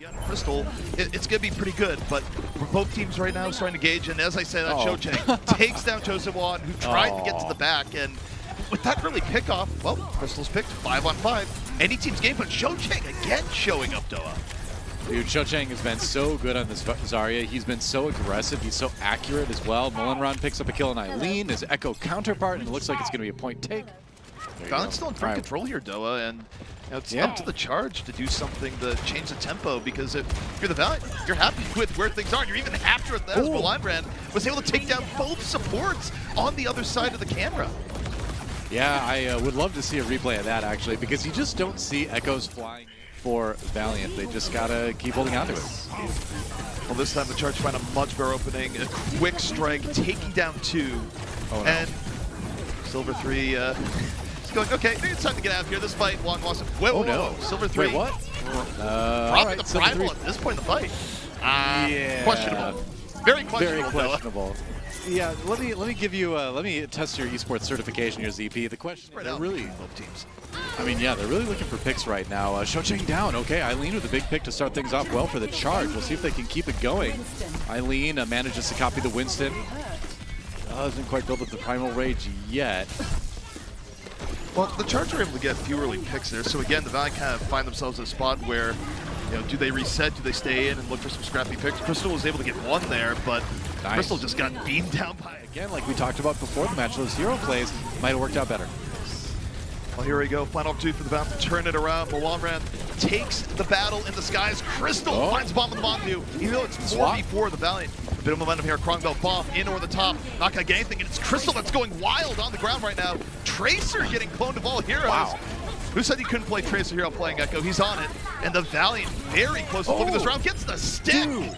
Yeah, Crystal, it's going to be pretty good, but both teams right now starting to gauge, and as I said, Cho-Chang takes down Joseph-Wan, who tried to get to the back, and with that early pickoff, well, Crystal's picked 5-on-5. Any team's game, but Cho-Chang again showing up, Doa. Dude, Cho-Chang has been so good on this Zarya. He's been so aggressive. He's so accurate as well. Mullenron picks up a kill on Eileen, his Echo counterpart, and it looks like it's going to be a point take. Valiant's still in front control here, Doa, and it's up to the Charge to do something to change the tempo, because if you're the Valiant, you're happy with where things are. You're even happier with that as Mullenron was able to take down both supports on the other side of the camera. Yeah, I would love to see a replay of that, actually, because you just don't see Echoes flying for Valiant. They just gotta keep holding on to it. Well, this time the Charge find a much better opening, a quick strike, taking down 2. Oh, no. And Silver 3 is going, okay, maybe it's time to get out of here. This fight, Juan wants to, whoa, Silver 3. Wait, what? Dropping the Primal at this point in the fight. Yeah. Questionable. Very questionable. Very questionable. Yeah, let me give you let me test your esports certification here, ZP. The question is, they're really both teams. I mean, yeah, they're really looking for picks right now. Cho-Chang down. Okay, Eileen with a big pick to start things off well for the Charge. We'll see if they can keep it going. Eileen manages to copy the Winston. Doesn't quite build up the Primal Rage yet. Well, the Charge are able to get a few early picks there. So again, the Valiant kind of find themselves in a spot where, you know, do they reset? Do they stay in and look for some scrappy picks? Crystal was able to get one there, but Crystal just got beamed down by it. Again, like we talked about before the match, those hero plays might have worked out better. Well, here we go. Final opportunity for the Valiant to turn it around. Mullenron takes the battle in the skies. Crystal finds bomb in the Mondu. Even though it's 4v4, the Valiant. A bit of momentum here. Krongbelt bomb in over the top. Not going to get anything. And it's Crystal that's going wild on the ground right now. Tracer getting cloned of all heroes. Wow. Who said he couldn't play Tracer here playing Echo? He's on it. And the Valiant very close to look at this round. Gets the stick. Dude.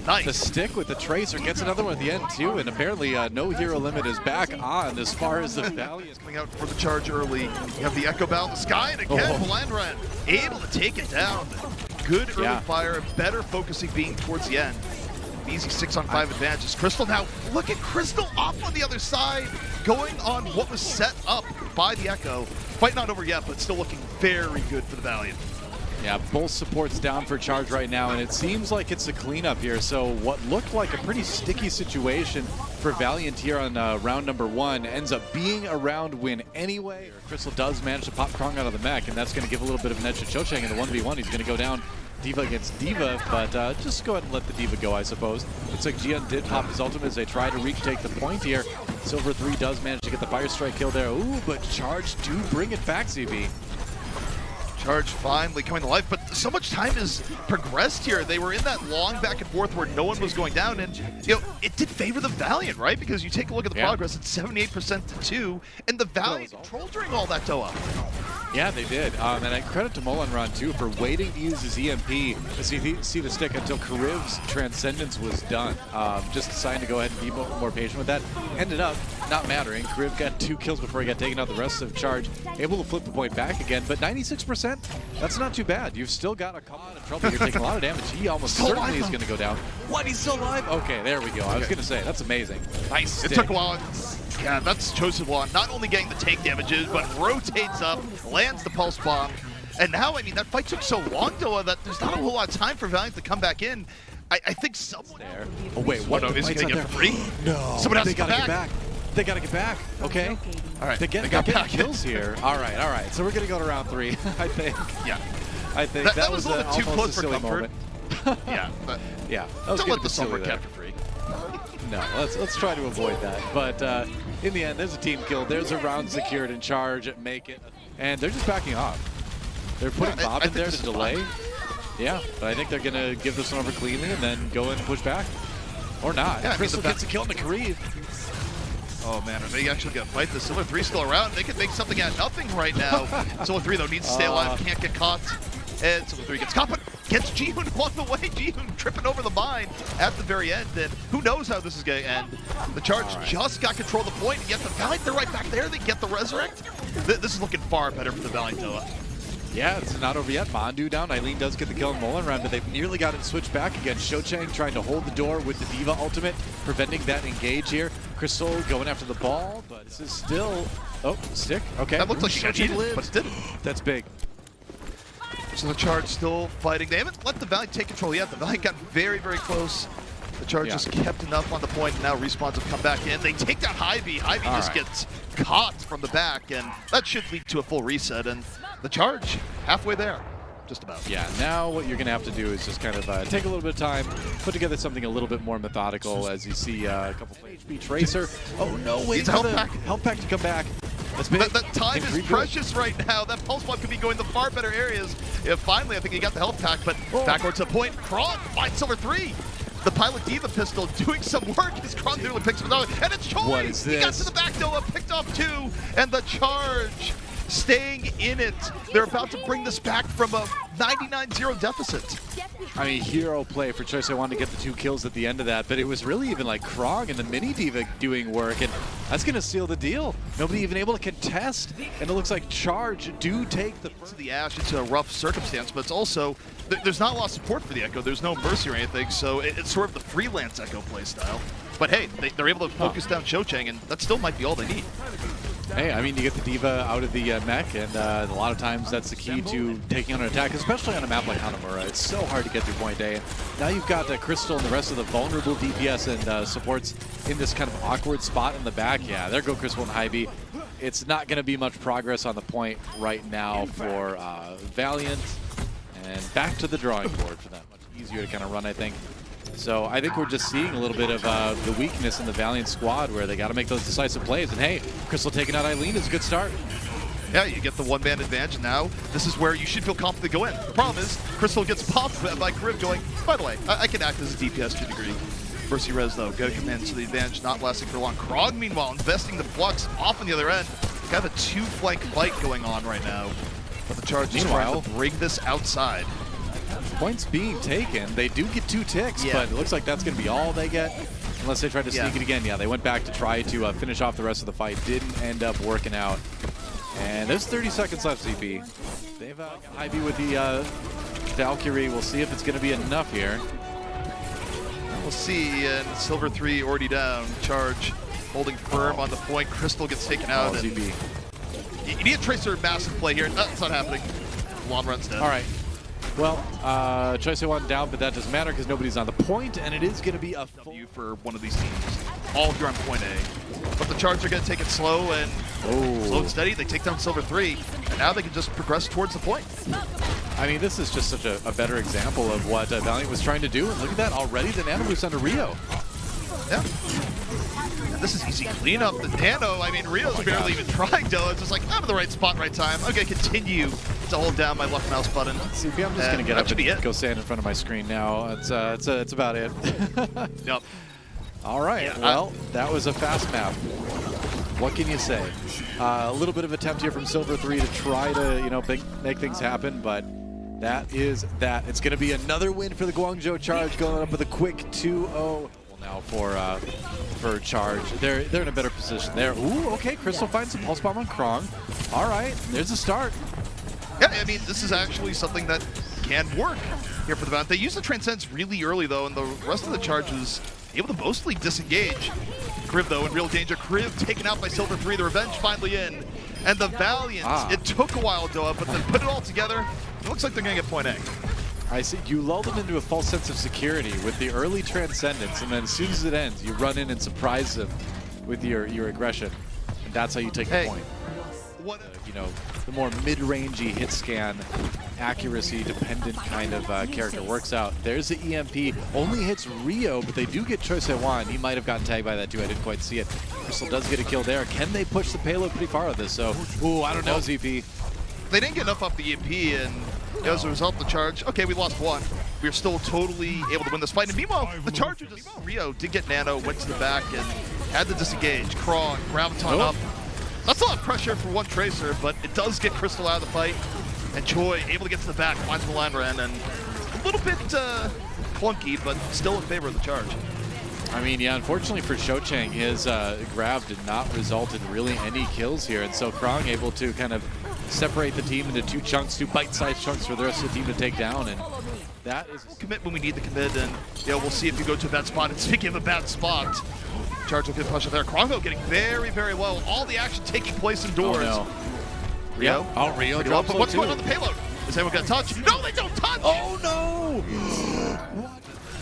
Nice. The stick with the Tracer gets another one at the end too, and apparently no hero limit is back on as far as the Valiant. Coming out for the Charge early. You have the Echo battle in the sky, and again, Mullenron able to take it down. Good early fire, better focusing being towards the end. Easy 6-on-5 advantages. Crystal now, look at Crystal off on the other side, going on what was set up by the Echo. Fight not over yet, but still looking very good for the Valiant. Yeah, both supports down for Charge right now, and it seems like it's a cleanup here. So what looked like a pretty sticky situation for Valiant here on round number 1 ends up being a round win anyway. Crystal does manage to pop Krong out of the mech, and that's going to give a little bit of an edge to Cho-Chang in the 1v1. He's going to go down Diva against Diva, but just go ahead and let the Diva go, I suppose. Looks like Jian did pop his ultimate as they try to retake the point here. Silver 3 does manage to get the Fire Strike kill there. Ooh, but Charge do bring it back, ZB. Charge finally coming to life, but so much time has progressed here. They were in that long back and forth where no one was going down, and you know it did favor the Valiant, right? Because you take a look at the progress, it's 78% to 2, and the Valiant controlled during all that Doa. Yeah, they did, and I credit to Mullenron too for waiting to use his EMP to see the stick until Kariv's Transcendence was done. Just deciding to go ahead and be more patient with that. Ended up not mattering. Kariv got 2 kills before he got taken out. The rest of Charge able to flip the point back again, but 96%, that's not too bad. You've still got a couple of trouble. You're taking a lot of damage. He almost certainly is going to go down. What? He's still alive? Okay, there we go. I was going to say, that's amazing. Nice stick. It took a while. Yeah, that's Joseph-Wan not only getting the take damages, but rotates up, lands the pulse bomb. And now, I mean, that fight took so long, Doa, that there's not a whole lot of time for Valiant to come back in. I think someone there. Oh, wait, what? Oh, no, is he going to get free? No. Someone has they to got to come get back. They got to get back. Okay. All right. They got getting kills here. All right. So we're going to go to round 3, I think. Yeah. I think that was a little bit too close for comfort. Yeah. But yeah. Don't let the summer capture free. No, let's try to avoid that. But in the end, there's a team kill. There's a round secured in Charge. Make it. And they're just backing off. They're putting Bob in there to delay. Yeah, but I think they're going to give this one over cleanly and then go and push back. Or not. Yeah, Crystal gets a kill on the Kariv. Oh man, are they actually going to fight? The Silver 3 still around. They could make something out of nothing right now. Silver 3 though needs to stay alive, can't get caught. And Silver 3 gets caught, but gets Jihoon along the way. Jihoon tripping over the mine at the very end. And who knows how this is going to end. The Charge just got control of the point, and yet the Valiant, they're right back there. They get the Resurrect. This is looking far better for the Valiant, Doa. Yeah, it's not over yet. Mondu down. Eileen does get the kill in Mullenron, but they've nearly got it switched back again. Cho-Chang trying to hold the door with the Diva ultimate, preventing that engage here. Crystal going after the ball, but this is still... Oh, stick. Okay. That looked like she needed it, but it didn't. That's big. So the Charge still fighting. They haven't let the Valiant take control yet. The Valiant got very, very close. The Charge just kept enough on the point, and now respawns have come back in. They take down Hy-Vee. Hy-Vee just gets caught from the back, and that should lead to a full reset. And the Charge, halfway there, just about. Yeah, now what you're going to have to do is just kind of take a little bit of time, put together something a little bit more methodical as you see a couple of HP Tracer. Oh, no, wait for the health pack to come back. That time is precious right now. That pulse bomb could be going to far better areas. If finally, I think he got the health pack, but backwards to the point. Krong finds Silver 3. The Pilot Diva pistol doing some work as Krong nearly picks him up. And it's Choi! What is this? He got to the back Noah, picked off 2, and the Charge staying in it. They're about to bring this back from a 99-0 deficit. I mean, hero play for Choice. I wanted to get the 2 kills at the end of that, but it was really even like Krong and the Mini Diva doing work, and that's going to seal the deal. Nobody even able to contest, and it looks like Charge do take the Ash into a rough circumstance, but it's also, there's not a lot of support for the Echo. There's no Mercy or anything, so it's sort of the freelance Echo playstyle. But hey, they're able to focus down Cho-Chang, and that still might be all they need. Hey, I mean, you get the Diva out of the mech, and a lot of times that's the key to taking on an attack, especially on a map like Hanamura. It's so hard to get through point A. Now you've got Crystal and the rest of the vulnerable DPS and supports in this kind of awkward spot in the back. Yeah, there go Crystal and Hy-Vee. It's not going to be much progress on the point right now for Valiant, and back to the drawing board for them. Much easier to kind of run, I think. So I think we're just seeing a little bit of the weakness in the Valiant squad where they got to make those decisive plays. And hey, Crystal taking out Eileen is a good start. Yeah, you get the one-man advantage now. This is where you should feel confident to go in. The problem is, Crystal gets popped by Griv going, by the way, I can act as a DPS to a degree. Mercy Res though, good command, so the advantage not lasting for long. Krog, meanwhile, investing the flux off on the other end. Kind of a 2-flank fight going on right now. But the Charge is trying to bring this outside. Points being taken. They do get 2 ticks, but it looks like that's going to be all they get. Unless they try to sneak it again. Yeah, they went back to try to finish off the rest of the fight. Didn't end up working out. And there's 30 seconds left, ZP. They've got Hy-Vee with the Valkyrie. We'll see if it's going to be enough here. We'll see, and Silver 3 already down. Charge holding firm on the point. Crystal gets taken out. ZP. You need a Tracer massive play here. That's not happening. Long run's dead. All right. Well, Choice one down, but that doesn't matter because nobody's on the point, and it is going to be a full for one of these teams. All here on point A. But the Charge are going to take it slow and slow and steady. They take down Silver 3, and now they can just progress towards the point. I mean, this is just such a better example of what Valiant was trying to do. And look at that already, the Nano boost under Rio. Yeah. And this is easy cleanup. The Nano, I mean, Rio's barely even trying, though. It's just like, I'm in the right spot, right time. I'm going to continue to hold down my left mouse button. CP, I'm just going to get up and go stand in front of my screen now. It's about it. Yep. All right, well, that was a fast map. What can you say? A little bit of attempt here from Silver 3 to try to, make things happen, but that is that. It's going to be another win for the Guangzhou Charge, going up with a quick 2-0. Well, now for Charge, they're in a better position there. Ooh, okay, Crystal finds some pulse bomb on Krong. All right, there's a start. Yeah, I mean, this is actually something that can work here for the Valiant. They use the Transcendence really early, though, and the rest of the Charge is able to mostly disengage. Kriv, though, in real danger. Kriv taken out by Silver 3. The revenge finally in. And the Valiant, it took a while, Doa, but then put it all together. It looks like they're going to get point A. I see. You lull them into a false sense of security with the early Transcendence, and then as soon as it ends, you run in and surprise them with your aggression. And that's how you take the point. The more mid-rangey hit scan, accuracy dependent kind of character works out. There's the EMP, only hits Rio, but they do get Choi Se-wan. He might have gotten tagged by that too, I didn't quite see it. Crystal does get a kill there. Can they push the payload pretty far with this? So, I don't know, ZP. They didn't get enough off the EMP, and as a result, the Charge, okay, we lost one. We're still totally able to win this fight. And meanwhile, the Charger Rio did get Nano, went to the back, and had to disengage. Krong, Graviton up. That's a lot of pressure for one Tracer, but it does get Crystal out of the fight. And Choi able to get to the back, finds the line run, and a little bit clunky, but still in favor of the Charge. I mean, yeah, unfortunately for Cho-Chang, his grab did not result in really any kills here. And so Krong able to kind of separate the team into 2 chunks, 2 bite-sized chunks for the rest of the team to take down. And that is commit when we need the commit, and we'll see if you go to a bad spot. And speaking of a bad spot, Charge will get push there. Krong getting very, very low. All the action taking place indoors. Oh, no. Rio? Rio drops low, but what's going on the payload? Is anyone gonna touch? No, they don't touch! Oh no!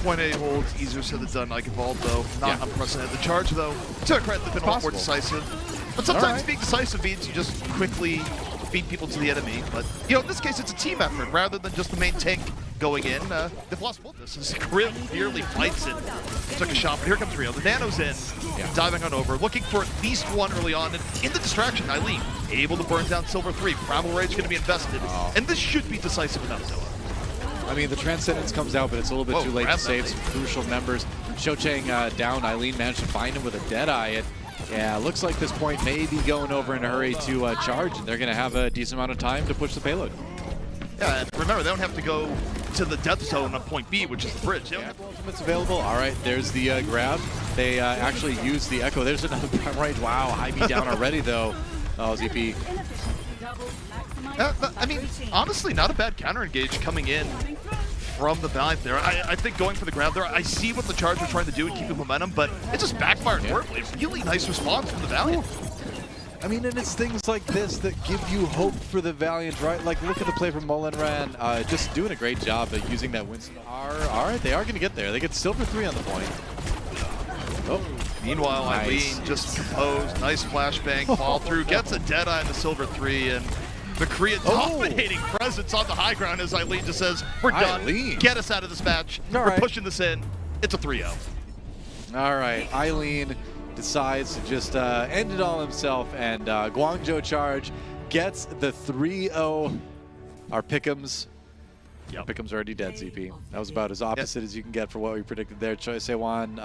Point A holds, easier said than done. Like Evolve though, not unprecedented. The Charge though, to their credit, they've been a lot more decisive. But sometimes being decisive means you just quickly beat people to the enemy. But you know, in this case, it's a team effort rather than just the main tank going in. They've lost both this. As Grim nearly fights it. Took a shot, but here comes Rio. The Nano's in, diving on over, looking for at least one early on. And in the distraction, Eileen able to burn down Silver 3. Primal Rage going to be invested, and this should be decisive enough, Zilla. I mean, the Transcendence comes out, but it's a little bit too late to save some crucial members. Shou Chang down. Eileen managed to find him with a Deadeye. And yeah, looks like this point may be going over in a hurry to Charge, and they're going to have a decent amount of time to push the payload. Yeah, and remember, they don't have to go to the death zone on point B, which is the bridge. They don't have ultimates available. All right, there's the grab. They actually use the Echo. There's another Prime Rage. Wow, high beat down already, though. Oh, ZP. I mean, honestly, not a bad counter engage coming in from the Valiant there. I think going for the grab there, I see what the Charge are trying to do and keep the momentum, but it just backfired horribly. Really nice response from the Valiant. I mean, and it's things like this that give you hope for the Valiant, right? Like, look at the play from Mullenran, just doing a great job at using that Winston R. All right, they are going to get there. They get Silver 3 on the point. Oh. Meanwhile, Eileen just composed, nice flashbang, fall through, gets a Deadeye in the Silver 3, and the Korea dominating presence on the high ground as Eileen just says, we're done, get us out of this match, we're pushing this in, it's a 3-0. All right, Eileen decides to just end it all himself, and Guangzhou Charge gets the 3-0. Our pick'ems. Pick'ems already dead, ZP. That was about as opposite as you can get for what we predicted there. Choi Se-wan